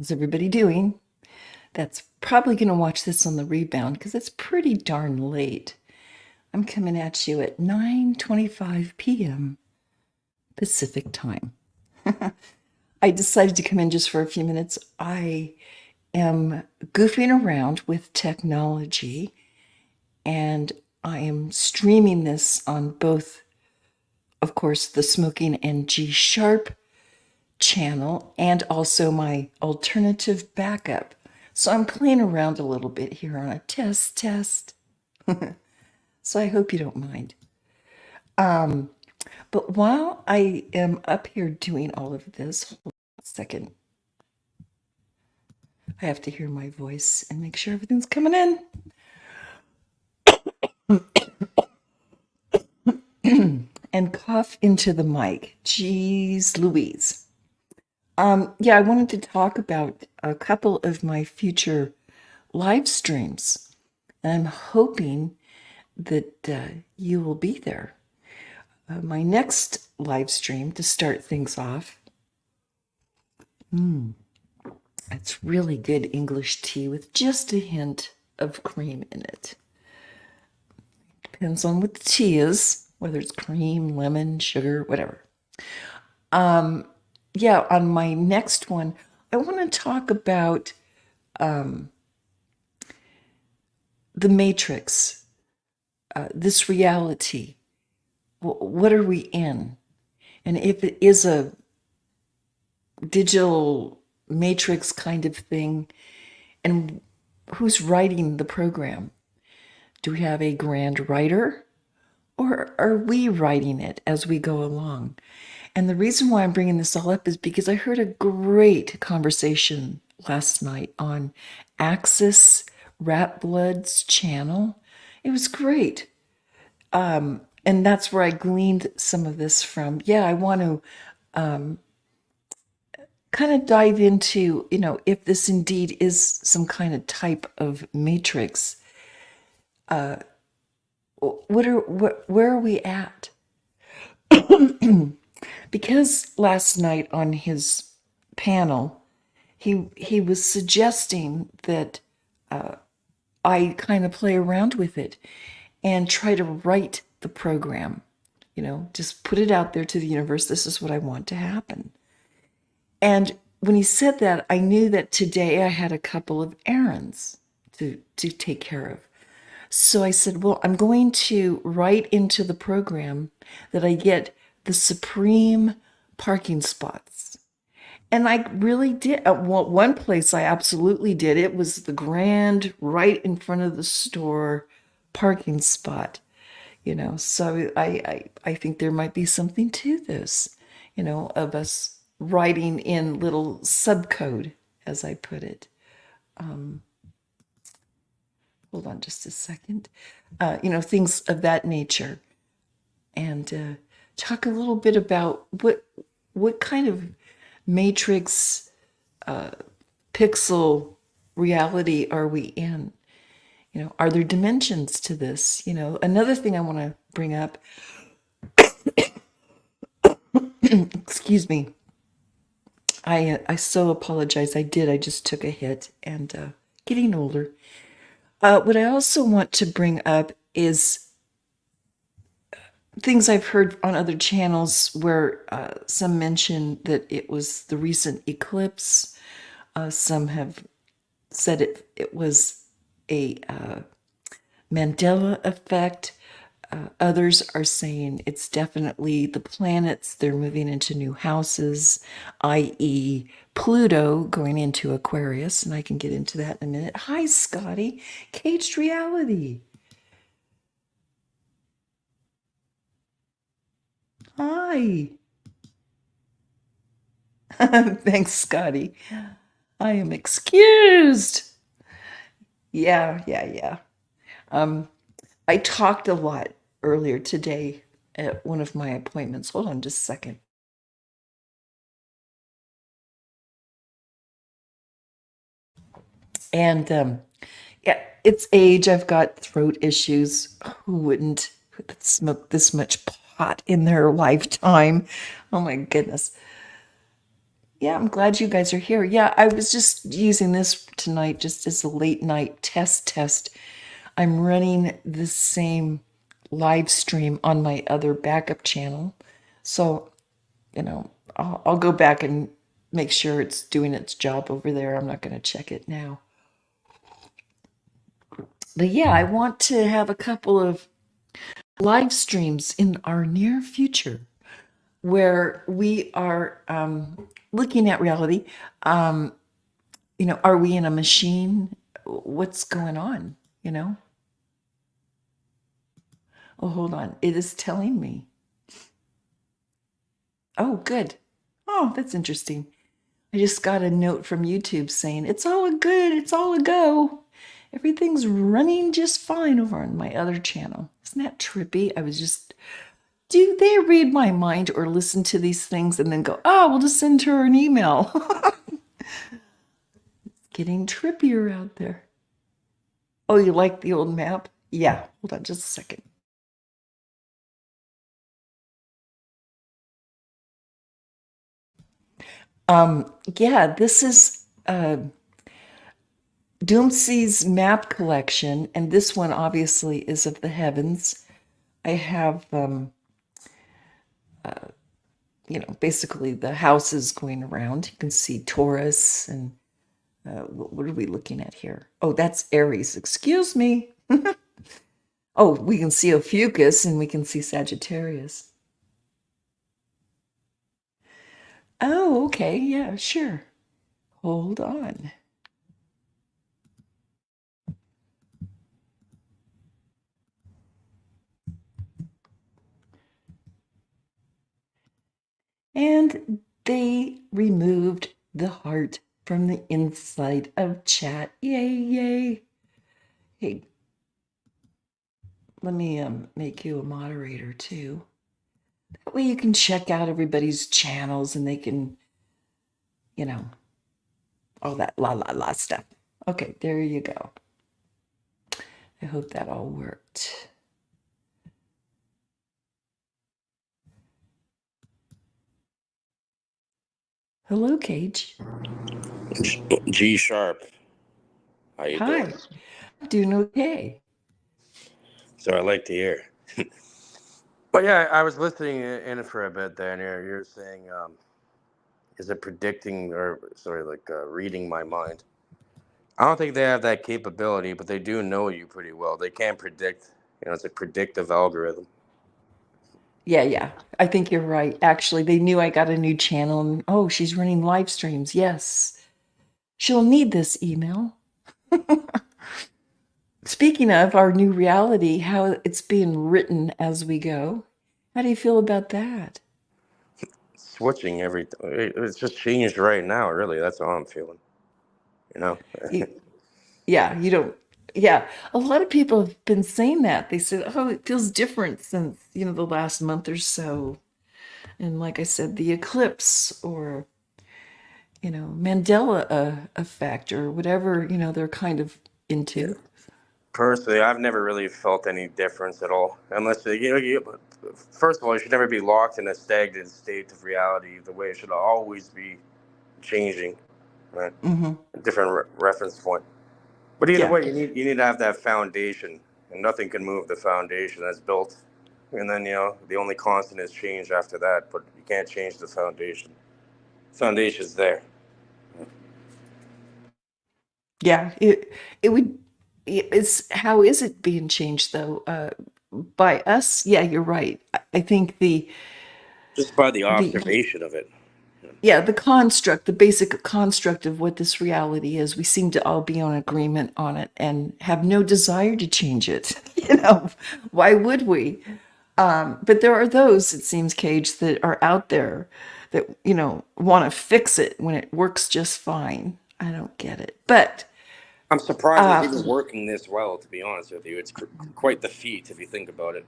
How's everybody doing? That's probably going to watch this on the rebound because it's pretty darn late. I'm coming at you at 9:25 p.m. Pacific time. I decided to come in just for a few minutes. I am goofing around with technology and I am streaming this on both, of course, the Smoking and G Sharp channel and also my alternative backup. So I'm playing around a little bit here on a test. So I hope you don't mind. But while I am up here doing all of this, hold on a second. I have to hear my voice and make sure everything's coming in. And cough into the mic. Jeez Louise. Yeah, I wanted to talk about a couple of my future live streams. And I'm hoping that you will be there. My next live stream to start things off. It's really good English tea with just a hint of cream in it. Depends on what the tea is, whether it's cream, lemon, sugar, whatever. Yeah, on my next one, I want to talk about the Matrix, this reality. What are we in? And if it is a digital matrix kind of thing, and who's writing the program? Do we have a grand writer, or are we writing it as we go along? And the reason why I'm bringing this all up is because I heard a great conversation last night on Axis Rat Blood's channel. It was great. And that's where I gleaned some of this from. Yeah, I want to kind of dive into, if this indeed is some kind of type of matrix. Where are we at? Because last night on his panel, he was suggesting that I kind of play around with it and try to write the program, just put it out there to the universe. This is what I want to happen. And when he said that, I knew that today I had a couple of errands to take care of. So I said, well, I'm going to write into the program that I get the supreme parking spots. And I really did. At one place I absolutely did. It was the grand, right in front of the store parking spot. So I think there might be something to this, of us writing in little subcode, as I put it. Hold on just a second. Things of that nature. And talk a little bit about what kind of matrix pixel reality are we in? Are there dimensions to this? Another thing I want to bring up, excuse me, I so apologize. I just took a hit and getting older. What I also want to bring up is things I've heard on other channels where some mention that it was the recent eclipse. Some have said it was a Mandela effect. Others are saying it's definitely the planets. They're moving into new houses, i.e. Pluto going into Aquarius, and I can get into that in a minute. Hi, Scotty. Caged Reality. Hi. Thanks, Scotty. I am excused. Yeah. I talked a lot earlier today at one of my appointments. Hold on just a second. And yeah, it's age. I've got throat issues. Who wouldn't smoke this much pot in their lifetime? Oh my goodness. Yeah, I'm glad you guys are here. Yeah, I was just using this tonight just as a late night test. I'm running the same live stream on my other backup channel. So, I'll go back and make sure it's doing its job over there. I'm not going to check it now. But yeah, I want to have a couple of live streams in our near future where we are looking at reality. Are we in a machine? What's going on? You know? Oh, hold on. It is telling me. Oh, good. Oh, that's interesting. I just got a note from YouTube saying it's all a good, it's all a go. Everything's running just fine over on my other channel. Isn't that trippy? Do they read my mind or listen to these things and then go, oh, we'll just send her an email? Getting trippier out there. Oh, you like the old map? Yeah, hold on just a second. Yeah, this is Doomsey's map collection, and this one obviously is of the heavens. I have, basically the houses going around. You can see Taurus, and what are we looking at here? Oh, that's Aries. Excuse me. Oh, we can see Ophiuchus, and we can see Sagittarius. Oh, okay. Yeah, sure. Hold on. And they removed the heart from the inside of chat. Yay, yay. Hey, let me make you a moderator too. That way you can check out everybody's channels and they can, all that la la la stuff. Okay, there you go. I hope that all worked. Hello, Cage. G Sharp. How you Hi. doing? I'm doing okay. So I like to hear. But yeah, I was listening in it for a bit there, and you're saying, is it predicting or sorry, like reading my mind? I don't think they have that capability, but they do know you pretty well. They can predict. It's a predictive algorithm. Yeah. I think you're right. Actually, they knew I got a new channel and oh, she's running live streams. Yes. She'll need this email. Speaking of our new reality, how it's being written as we go, how do you feel about that? Switching everything. It's just changed right now. Really, that's how I'm feeling. You know. You, yeah, you don't. Yeah, a lot of people have been saying that. They said, "Oh, it feels different since the last month or so." And like I said, the eclipse or Mandela effect or whatever they're kind of Yeah. into. Personally, I've never really felt any difference at all. Unless first of all, you should never be locked in a stagnant state of reality. The way it should always be changing, right? Hmm. A different reference point. But either Yeah, way, you need to have that foundation, and nothing can move the foundation that's built. And then the only constant is change after that. But you can't change the foundation. Foundation's there. yeah. It would. It's how is it being changed though? By us? Yeah, you're right. I think Just by the the observation of it. yeah, the basic construct of what this reality is, we seem to all be on agreement on it and have no desire to change it. Why would we? But there are those, it seems, Cage, that are out there that, want to fix it when it works just fine. I don't get it. But I'm surprised it's even working this well, to be honest with you. It's quite the feat if you think about it.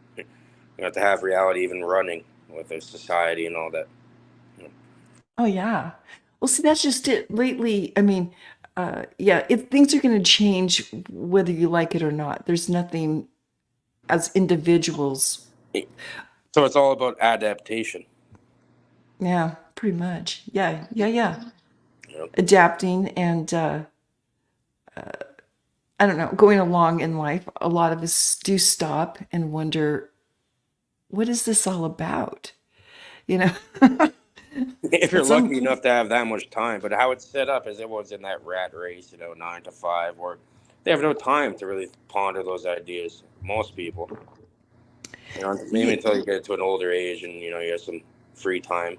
To have reality even running with a society and all that. oh yeah. Well, see, that's just it. Lately, I mean, yeah, things are going to change whether you like it or not. There's nothing as individuals. So it's all about adaptation. Yeah, pretty much. Yeah, yeah, yeah. You know? Adapting and I don't know, going along in life, a lot of us do stop and wonder, what is this all about? You know, If you're at some lucky enough to have that much time, but how it's set up is everyone's in that rat race, 9 to 5, or they have no time to really ponder those ideas. Most people, maybe yeah, until you get to an older age and you have some free time.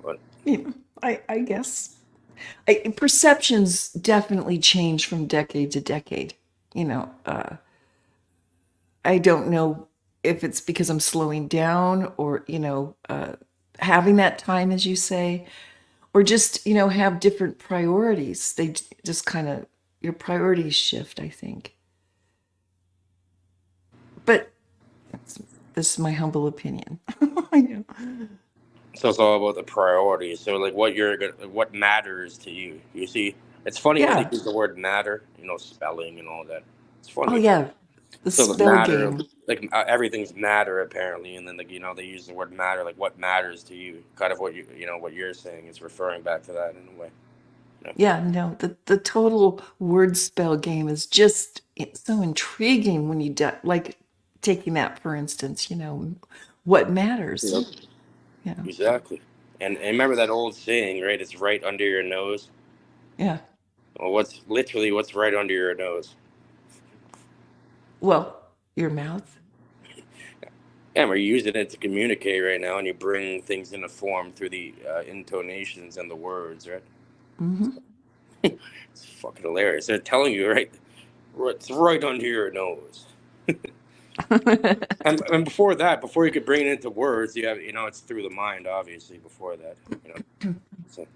But yeah, I guess perceptions definitely change from decade to decade. You know, I don't know if it's because I'm slowing down or, having that time, as you say, or just, have different priorities. Just kind of, your priorities shift, I think. But this is my humble opinion. Yeah. so it's all about the priorities. So like what matters to you. You see, it's funny when they Yeah. use the word matter, spelling and all that. It's Oh, funny. yeah. The So the spell matter, game. like everything's matter apparently, and then they use the word matter, like what matters to you. Kind of what you're saying is referring back to that in a way. You Yeah, no, the total word spell game is just it's so intriguing when like taking that for instance, what know? matters. Yep. Yeah. Exactly. And remember that old saying, right? It's right under your nose. Yeah. Well, what's right under your nose? Well, your mouth. Yeah, we're using it to communicate right now, and you bring things into form through the intonations and the words, right? Hmm. It's fucking hilarious. They're telling you, right? It's right under your nose. And before that, before you could bring it into words, it's through the mind, obviously. Before that, so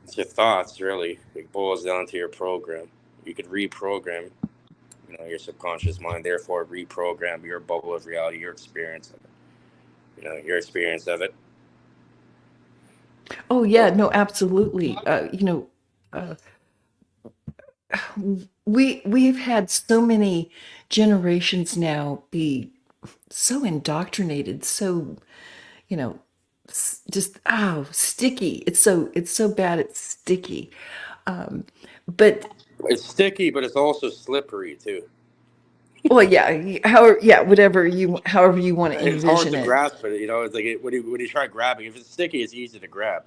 it's your thoughts, really. It boils down to your program. You could reprogram, your subconscious mind, therefore reprogram your bubble of reality, your experience of it. Your experience of it. Oh yeah, no, absolutely. Uh, we've had so many generations now be so indoctrinated, so you know, just sticky. It's so bad. It's sticky. But It's sticky, but it's also slippery too. well, yeah. However you want to It's hard envision to it. grasp it. It's like when you try grabbing. If it's sticky, it's easy to grab.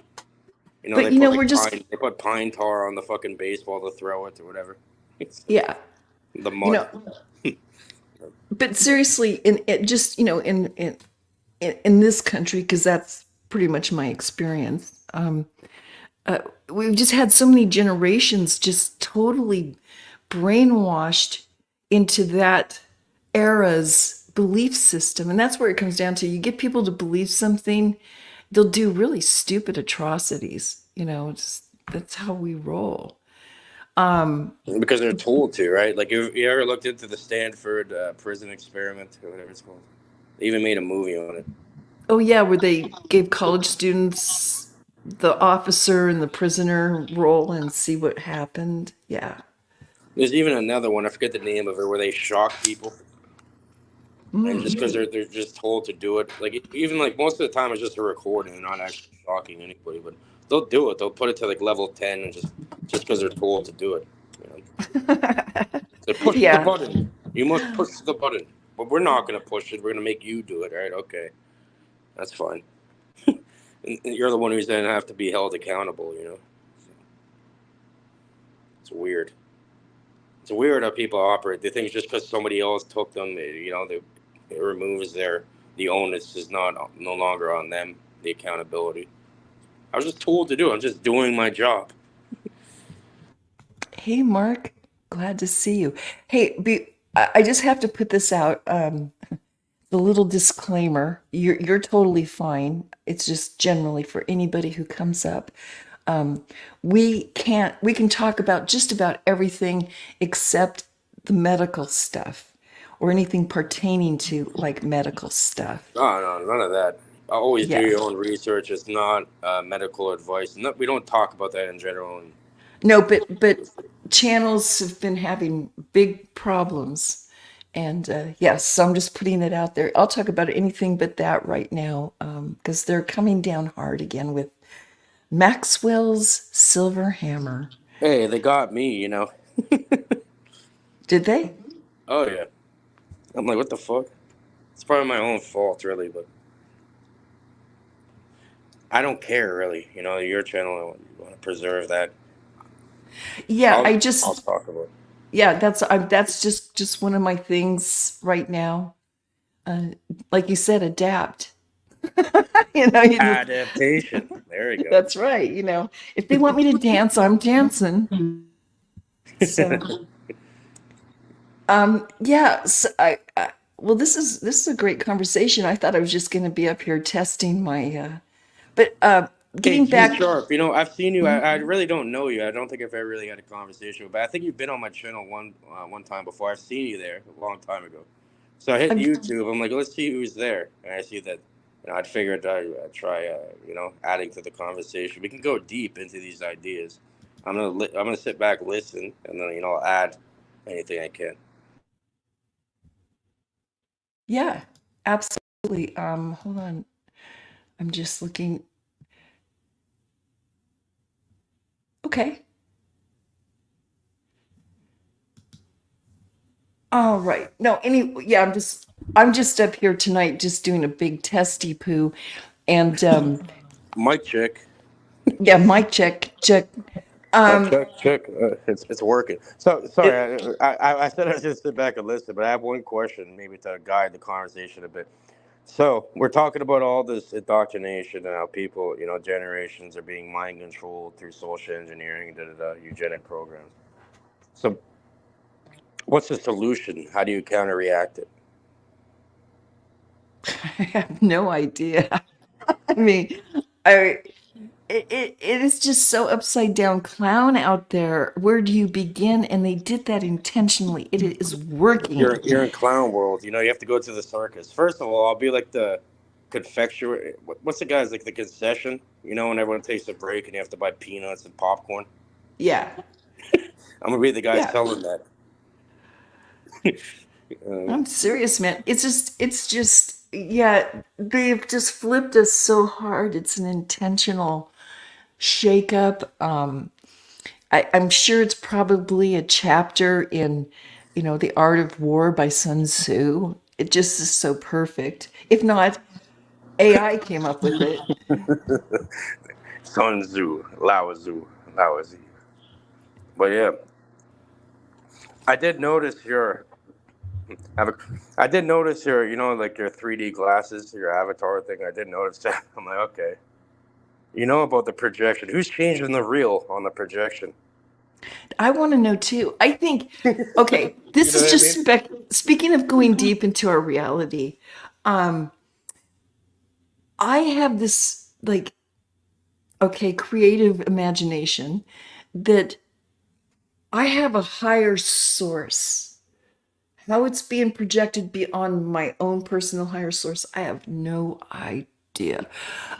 But They put we're like just pine. They put pine tar on the fucking baseball to throw it or whatever. It's yeah. the You mud. know, but seriously, in it just in this country, because that's pretty much my experience. We've just had so many generations just totally brainwashed into that era's belief system. And that's where it comes down to. You get people to believe something, they'll do really stupid atrocities. That's how we roll. Because they're told to, right? Like you ever looked into the Stanford prison experiment or whatever it's called? They even made a movie on it. Oh, yeah, where they gave college students the officer and the prisoner role and see what happened. Yeah. There's even another one. I forget the name of it, where they shock people, and just Mm. because they're just told to do it, like even like most of the time it's just a recording, they're not actually shocking anybody, but they'll do it. They'll put it to like level 10, and just because they're told to do it. So push the Yeah. button. You must push the button, but we're not going to push it. We're going to make you do it, right? Okay, that's fine. And you're the one who's then have to be held accountable. So it's weird. It's weird how people operate. They think just because somebody else took them, it removes the onus is no longer on them. The accountability. I was just told to do it. I'm just doing my job. Hey, Mark. Glad to see you. Hey, I just have to put this out. The little disclaimer: you're totally fine. It's just generally for anybody who comes up. Um, we can talk about just about everything except the medical stuff or anything pertaining to like medical stuff. No, no, none of that. Always do Yeah. your own research. It's not medical advice. No, we don't talk about that in general. No, but channels have been having big problems And yes, so I'm just putting it out there. I'll talk about anything but that right now because they're coming down hard again with Maxwell's Silver Hammer. Hey, they got me, you know. Did they? Oh yeah. I'm like, what the fuck? It's probably my own fault, really, but I don't care, really. You know, your channel, you want to preserve that. Yeah, I'll talk about it. yeah, that's just one of my things right now. Like you said, adapt. You know, you just, Adaptation. There you go. that's right. You know, if they want me to dance, I'm dancing. So, yeah. So well, this is a great conversation. I thought I was just going to be up here testing my, but Hey, getting G back. Sharp, you know, I've seen you. I really don't know you. I don't think I've ever really had a conversation with, but I think you've been on my channel one time before. I've seen you there a long time ago. So I hit I'm, YouTube. I'm like, let's see who's there. And I see that, you know, I'd figured I'd try, you know, adding to the conversation. We can go deep into these ideas. I'm gonna sit back, listen, and then, you know, I'll add anything I can. yeah, absolutely. Hold on. I'm just looking. Okay. All right. No, yeah, I'm just up here tonight just doing a big testy poo. And Mic check. yeah, mic check, check. Check, check. It's working. So It, sorry, I said I was just sit back and listen, but I have one question, maybe to guide the conversation a bit. So we're talking about all this indoctrination and how people, you know, generations are being mind controlled through social engineering, eugenic programs. So what's the solution? How do you counter react it? I have no idea. I mean, I it is just so upside down clown out there. Where do you begin? And they did that intentionally. It is working. You're in clown world. You know, you have to go to the circus. First of all, I'll be like the confectioner. What's the guys like the concession? You know, when everyone takes a break and you have to buy peanuts and popcorn. Yeah, I'm gonna be the guy yeah. selling that. Uh, I'm serious, man. It's just, yeah. They've just flipped us so hard. It's an intentional shakeup. I'm sure it's probably a chapter in, The Art of War by Sun Tzu. It just is so perfect. If not, AI came up with it. Sun Tzu, Lao Tzu, Lao Tzu. But yeah, I did notice your. Have a, I did notice your, you know, like your 3D glasses, your avatar thing. I did notice that. I'm like, okay. You know about the projection. Who's changing the reel on the projection? I want to know too. I think, okay, You this know is what I just mean? speaking of going deep into our reality. Um, I have this like, okay, creative imagination that I have a higher source. How it's being projected beyond my own personal higher source, I have no idea.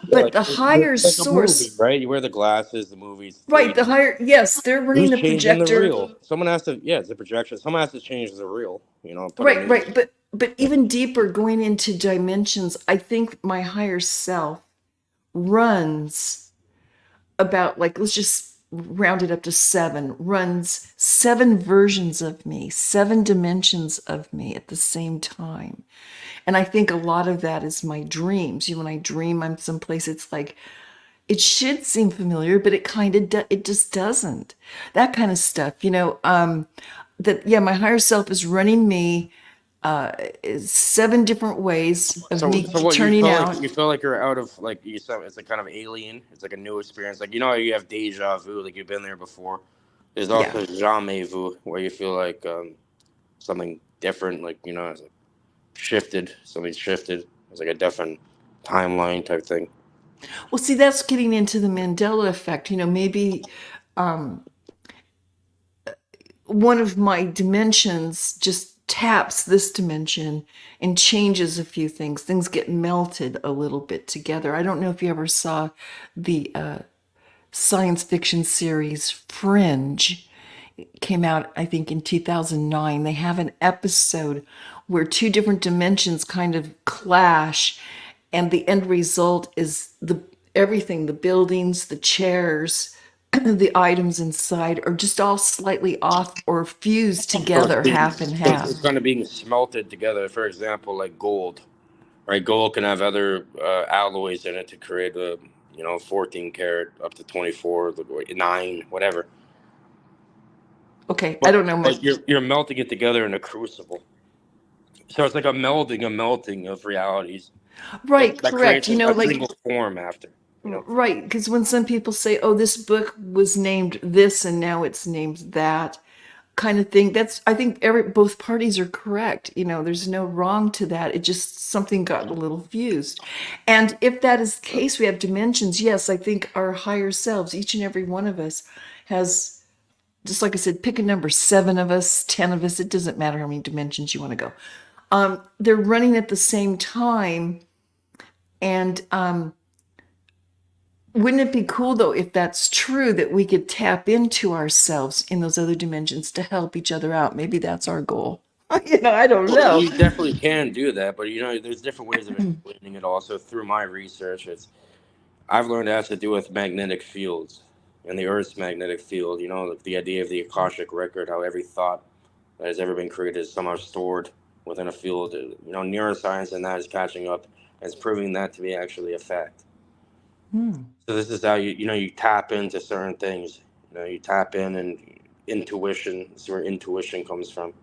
Yeah, But the higher like a movie, source, right? You wear the glasses, the movie's right, 3D. yes, they're running Who's the changing the projector. reel? Someone has to, yeah, it's a projection. Someone has to change the reel, you know, put a Right, new. right. But even deeper, going into dimensions, I think my higher self runs about, like, let's just round it up to seven, runs seven versions of me, seven dimensions of me at the same time. And I think a lot of that is my dreams. When I dream I'm someplace, it's like it should seem familiar, but it kind of it just doesn't. That kind of stuff, that, yeah, my higher self is running me seven different ways of So, me so what turning out. you feel like you're out of like you said it's a kind of alien. It's like a new experience. Like you know how you have deja vu, like you've been there before. There's Yeah. also jamais vu, where you feel like something different, like you know, it's like shifted. Something's shifted. It's like a different timeline type thing. Well, see, that's getting into the Mandela effect. Maybe one of my dimensions just taps this dimension and changes a few things. Things get melted a little bit together. I don't know if you ever saw the science fiction series Fringe. came out, I think, in 2009. They have an episode where two different dimensions kind of clash, and the end result is the everything, the buildings, the chairs, the items inside are just all slightly off or fused So together, half and it's half. kind of being smelted together. For example, like gold, right? Gold can have other alloys in it to create a 14 karat up to 24, 9, whatever. Okay, I don't know much. But you're melting it together in a crucible. So it's like a melting of realities Right, that correct. creates You know, a like, single form after. right, because when some people say, "Oh, this book was named this and now it's named that," kind of thing, that's I think both parties are correct. You know, there's no wrong to that. It just something got a little fused. And if that is the case, we have dimensions. Yes, I think our higher selves, each and every one of us, has, just like I said, pick a number, 7 of us, 10 of us, it doesn't matter how many dimensions you want to go. They're running at the same time. And wouldn't it be cool, though, if that's true, that we could tap into ourselves in those other dimensions to help each other out? Maybe that's our goal. I don't Well, know. you definitely can do that, but there's different ways of explaining it. Also, through my research, I've learned it has to do with magnetic fields and the Earth's magnetic field. The idea of the Akashic record, how every thought that has ever been created is somehow stored within a field. Neuroscience and that is catching up and it's proving that to be actually a fact. So this is how you tap into certain things. You tap in and intuition. This is where intuition comes from.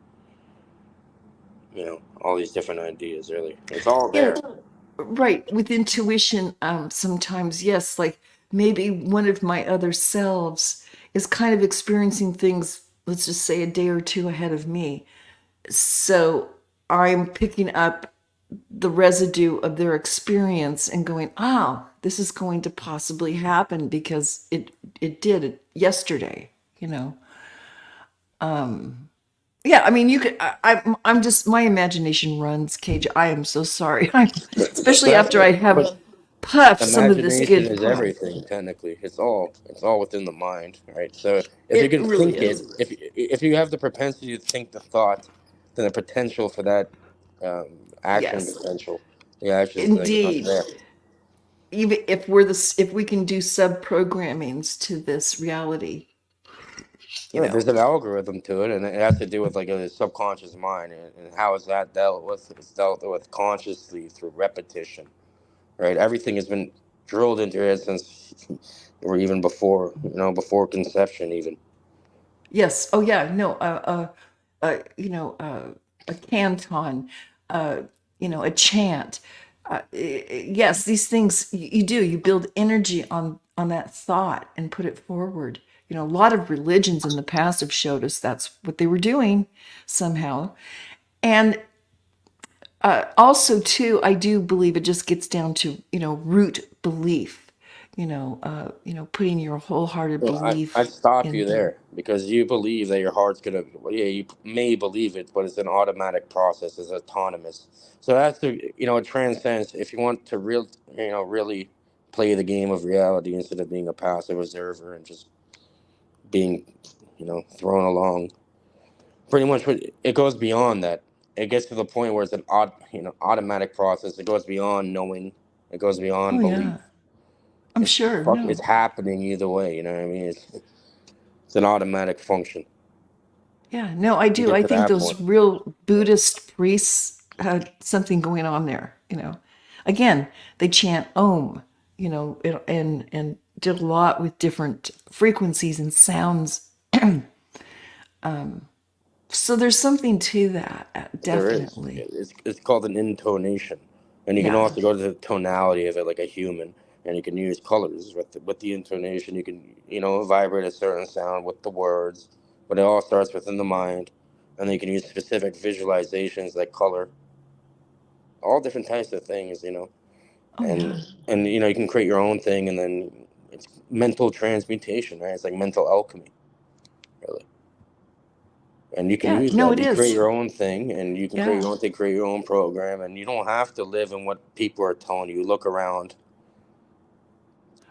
All these different ideas. Really, it's all Yeah, there. right. With intuition, sometimes, yes, like maybe one of my other selves is kind of experiencing things, let's just say a day or two ahead of me. So I'm picking up the residue of their experience and going, oh, this is going to possibly happen because it did it yesterday, you know. Yeah, I mean, you could. I'm just, my imagination runs, Cage. I am so sorry. Especially after I have But puffed some of this imagination good is puff. everything. Technically, it's all within the mind, right? So if you It can really think it, is. if you have the propensity to think the thought, then the potential for that um, action Yes, potential, the action's like indeed. there. Even if we can do sub programmings to this reality, you Yeah, know. there's an algorithm to it, and it has to do with like a subconscious mind, and how is that dealt with? It's dealt with consciously through repetition, right? Everything has been drilled into it since, or even before, before conception, even. Yes. Oh, yeah. No. A canton. Uh, a chant. Yes, these things you do. You build energy on that thought and put it forward. A lot of religions in the past have showed us that's what they were doing somehow. And also, too, I do believe it just gets down to root belief. Putting your wholehearted Well, I'd belief stop in you things. there because you believe that your heart's gonna. Well, yeah, you may believe it, but it's an automatic process. It's autonomous. So that's it transcends. If you want to really play the game of reality instead of being a passive observer and just being, thrown along. Pretty much, it goes beyond that. It gets to the point where it's an automatic process. It goes beyond knowing. It goes Oh beyond belief. yeah, I'm sure. It's No. happening either way. You know what I mean? It's an automatic function. Yeah, no, I You do. get I to think that those point. real Buddhist priests had something going on there. Again, they chant Om, and did a lot with different frequencies and sounds. So there's something to that, There is. definitely. It's called an intonation, and you can Yeah. also go to the tonality of it like a human, and you can use colors with the intonation. You can vibrate a certain sound with the words, but it all starts within the mind, and then you can use specific visualizations like color, all different types of things. Oh And yeah. you can create your own thing, and then it's mental transmutation, right? It's like mental alchemy, really. And you can Yeah. use No, that. it You create is. your own thing, and you can create Yeah. your own thing, create your own program, and you don't have to live in what people are telling you. Look around.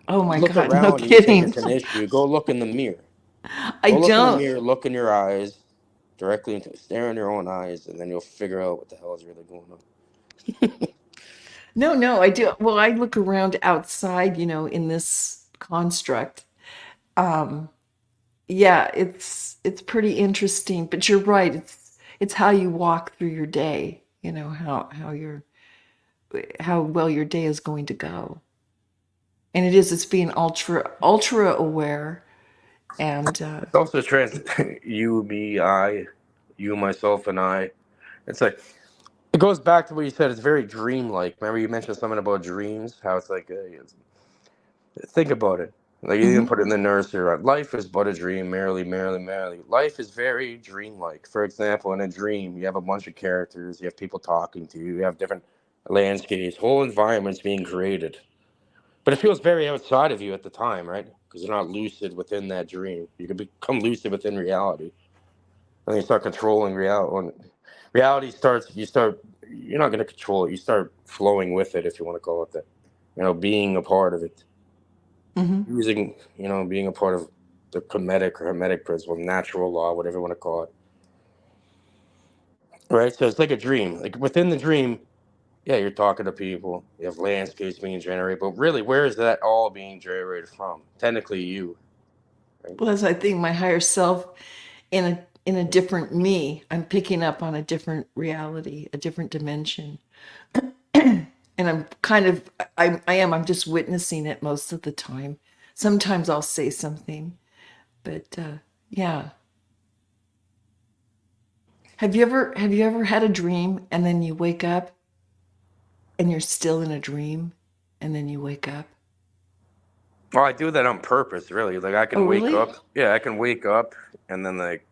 Oh You my look God. No around, and you think kidding. it's an issue. Go look in the mirror. I Go look in the don't. mirror, look in your eyes, directly into stare in your own eyes, and then you'll figure out what the hell is really going on. No, no, I do. Well, I look around outside, in this construct. Um, yeah, it's pretty interesting, but you're right. It's how you walk through your day, how well your day is going to go. And it's being ultra aware and It's also you, me, I, you, myself, and I. It's like it goes back to what you said. It's very dreamlike. Remember you mentioned something about dreams, how it's like think about it. Like you even Mhm. put it in the nursery rhyme. Life is but a dream, merrily, merrily, merrily. Life is very dreamlike. For example, in a dream, you have a bunch of characters, you have people talking to you, you have different landscapes, whole environments being created. But it feels very outside of you at the time, right? Because you're not lucid within that dream. You can become lucid within reality. And you start controlling reality. When reality starts, you're not going to control it. You start flowing with it, if you want to call it that. Being a part of it. Mhm. Using, being a part of the Kemetic or Hermetic principle, natural law, whatever you want to call it. Right? So it's like a dream. Like within the dream, yeah, you're talking to people. You have landscapes being generated. But really, where is that all being generated from? Technically, you. Right? Well, as I think my higher self in a different me, I'm picking up on a different reality, a different dimension. And I'm kind of I'm just witnessing it most of the time. Sometimes I'll say something, but yeah. Have you ever had a dream and then you wake up and you're still in a dream and then you wake up? Well, I do that on purpose, really. Like I Oh, can wake really? up. Yeah, I can wake up and then like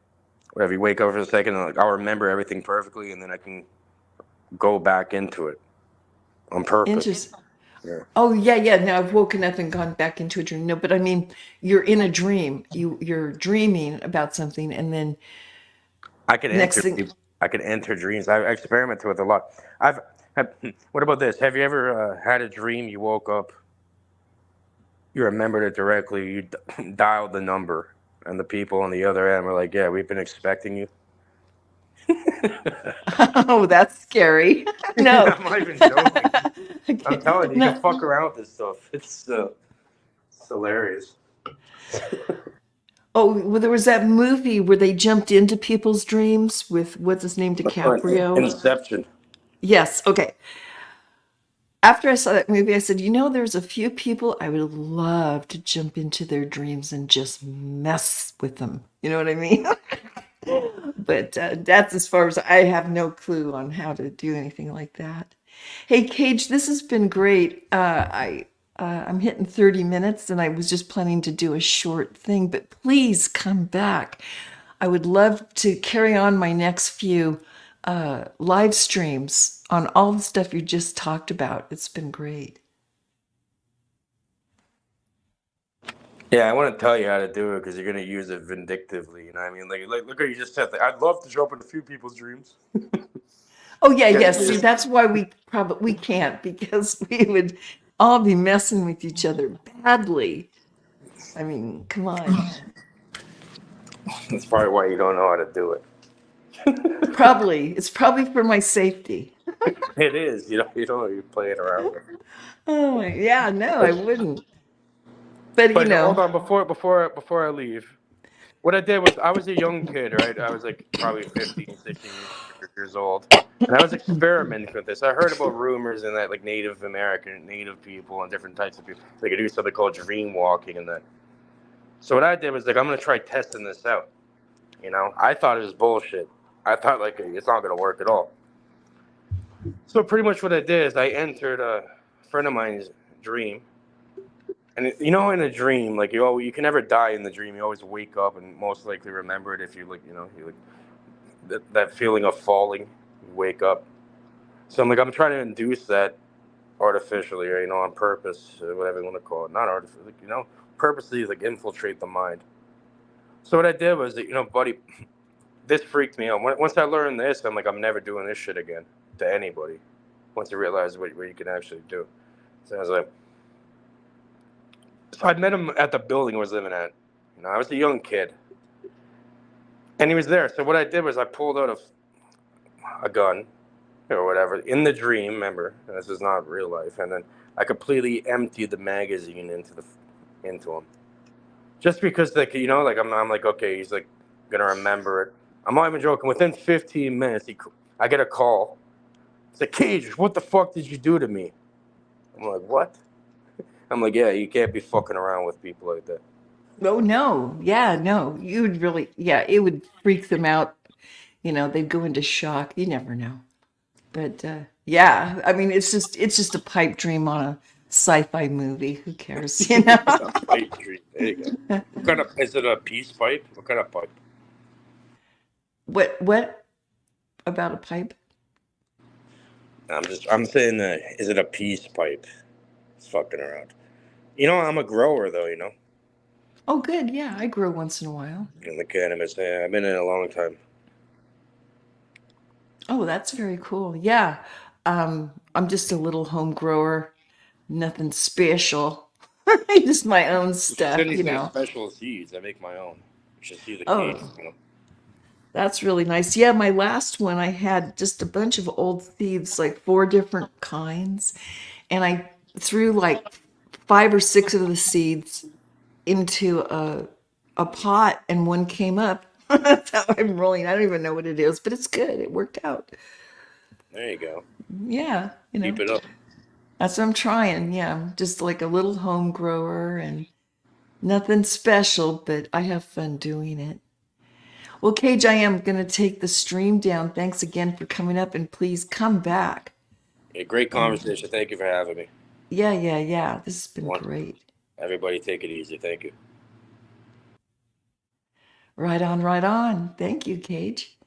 whatever you wake up for a second, and, like I'll remember everything perfectly, and then I can go back into it on purpose. Interesting. Yeah. Oh, yeah, yeah. Now I've woken up and gone back into a dream. No, but I mean, you're in a dream. You're dreaming about something, and then I can next enter. thing. I can enter dreams. I experimented with a lot. I've. Have, what about this? Have you ever had a dream? You woke up. You remembered it directly. You dialed the number, and the people on the other end were like, "Yeah, we've been expecting you." Oh, that's scary. No. I'm not even joking. I'm Okay. telling you, you can No. fuck around with this stuff. It's hilarious. Oh, well, there was that movie where they jumped into people's dreams with what's his name, DiCaprio. Inception. Yes. Okay. After I saw that movie, I said, there's a few people I would love to jump into their dreams and just mess with them. You know what I mean? But that's as far as I have no clue on how to do anything like that. Hey, Cage, this has been great. I'm hitting 30 minutes, and I was just planning to do a short thing, but please come back. I would love to carry on my next few live streams on all the stuff you just talked about. It's been great. Yeah, I want to tell you how to do it because you're gonna use it vindictively. You know what I mean? Like look what you just said. Like, I'd love to jump in a few people's dreams. Oh yeah, Yeah, yes. See, that's why we can't, because we would all be messing with each other badly. I mean, come on. that's probably why you don't know how to do it. Probably it's probably for my safety. It is. You play it around with. Oh yeah, no, I wouldn't. But But hold on, before I leave, what I did was I was a young kid, right? I was like probably 15, 16 years old, and I was experimenting with this. I heard about rumors and that like Native American, Native people, and different types of people they could do something called dream walking and that. So what I did was like I'm gonna try testing this out. I thought it was bullshit. I thought like it's not gonna work at all. So pretty much what I did is I entered a friend of mine's dream, and in a dream, like you can never die in the dream. You always wake up and most likely remember it if you like, you like that feeling of falling. You wake up. So I'm trying to induce that artificially, or on purpose, whatever you want to call it, not artificially, purposely like infiltrate the mind. So what I did was, buddy, this freaked me out. Once I learned this, I'm like, I'm never doing this shit again to anybody. Once I realized what you can actually do. So I was like, so I'd met him at the building I was living at. You know, I was a young kid, and he was there. So what I did was I pulled out a gun or whatever in the dream. Remember, this is not real life, and then I completely emptied the magazine into him, just because, like, you know, like I'm like, okay, he's like gonna remember it. I'm not even joking. Within 15 minutes, I get a call. It's like, Cage, what the fuck did you do to me? I'm like, what? I'm like, yeah, you can't be fucking around with people like that. Oh no. Yeah, no. You would really, yeah, it would freak them out. You know, they'd go into shock. You never know. But yeah, I mean, it's just a pipe dream on a sci-fi movie. Who cares, you know? A pipe dream. There you go. What kind of, is it a peace pipe? What kind of pipe? What about a pipe? I'm saying, is it a peace pipe? It's fucking around. You know, I'm a grower though. You know, Oh, good. Yeah, I grow once in a while. in the cannabis. Yeah, I've been in it a long time. Oh, that's very cool. Yeah. I'm just a little home grower, nothing special. Just my own You should send stuff, me you some know. special seeds. I make my own. You should see the cage. Oh, You know. that's really nice. Yeah, my last one, I had just a bunch of old seeds, like four different kinds, and I threw like five or six of the seeds into a pot, and one came up. That's how I'm rolling. I don't even know what it is, but it's good. It worked out. There you go. Yeah, Keep it up. that's what I'm trying. Yeah, I'm just like a little home grower and nothing special, but I have fun doing it. Well, Cage, I am going to take the stream down. Thanks again for coming up, and please come back. A great And conversation. Thank you for having me. yeah, yeah, yeah. This has been One, great. everybody, take it easy. Thank you. Right on, right on. Thank you, Cage.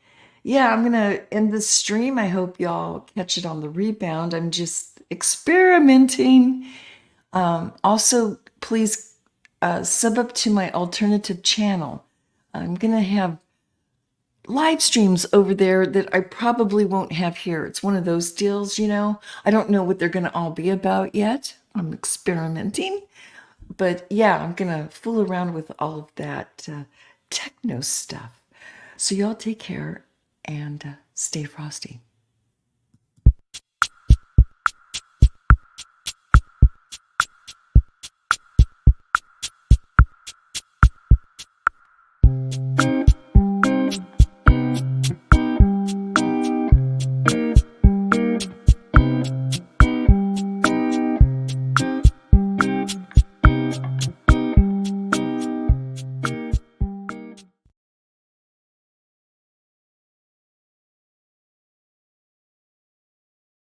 Yeah, I'm going to end this stream. I hope y'all catch it on the rebound. I'm just experimenting. Also, please sub up to my alternative channel. I'm going to have live streams over there that I probably won't have here. It's one of those deals, you know. I don't know what they're going to all be about yet. I'm experimenting. But yeah, I'm going to fool around with all of that techno stuff. So y'all take care and stay frosty.